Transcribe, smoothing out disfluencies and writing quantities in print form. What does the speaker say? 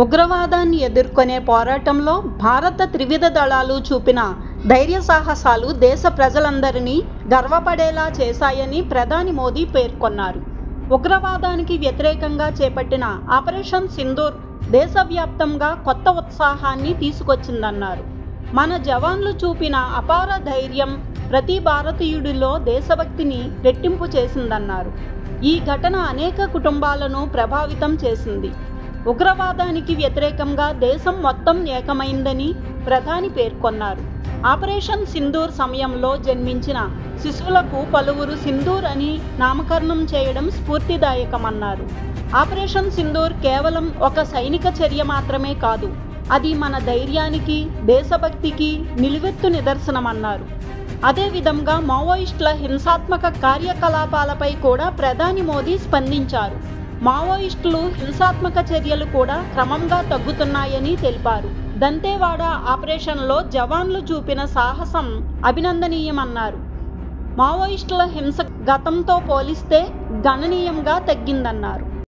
ఉగ్రవాదాన్ని ఎదుర్కొనే పోరాటంలో భారత త్రివిధ దళాలు చూపిన ధైర్య సాహసాలు దేశ ప్రజలందరినీ గర్వపడేలా చేశాయని ప్రధాని మోదీ పేర్కొన్నారు. ఉగ్రవాదానికి వ్యతిరేకంగా చేపట్టిన ఆపరేషన్ సింధూర్ దేశవ్యాప్తంగా కొత్త ఉత్సాహాన్ని తీసుకొచ్చిందన్నారు. మన జవాన్లు చూపిన అపార ధైర్యం ప్రతి భారతీయుడిలో దేశభక్తిని రెట్టింపు చేసిందన్నారు. ఈ ఘటన అనేక కుటుంబాలను ప్రభావితం చేసింది. ఉగ్రవాదానికి వ్యతిరేకంగా దేశం మొత్తం ఏకమైందని ప్రధాని పేర్కొన్నారు. ఆపరేషన్ సింధూర్ సమయంలో జన్మించిన శిశువులకు పలువురు సింధూర్ అని నామకరణం చేయడం స్ఫూర్తిదాయకమన్నారు. ఆపరేషన్ సింధూర్ కేవలం ఒక సైనిక చర్య మాత్రమే కాదు, అది మన ధైర్యానికి, దేశభక్తికి నిలువెత్తు నిదర్శనమన్నారు. అదేవిధంగా మావోయిస్టుల హింసాత్మక కార్యకలాపాలపై కూడా ప్రధాని మోదీ స్పందించారు. మావోయిస్టులు హింసాత్మక చర్యలు కూడా క్రమంగా తగ్గుతున్నాయని తెలిపారు. దంతేవాడ ఆపరేషన్లో జవాన్లు చూపిన సాహసం అభినందనీయమన్నారు. మావోయిస్టుల హింస గతంతో పోలిస్తే గణనీయంగా తగ్గిందన్నారు.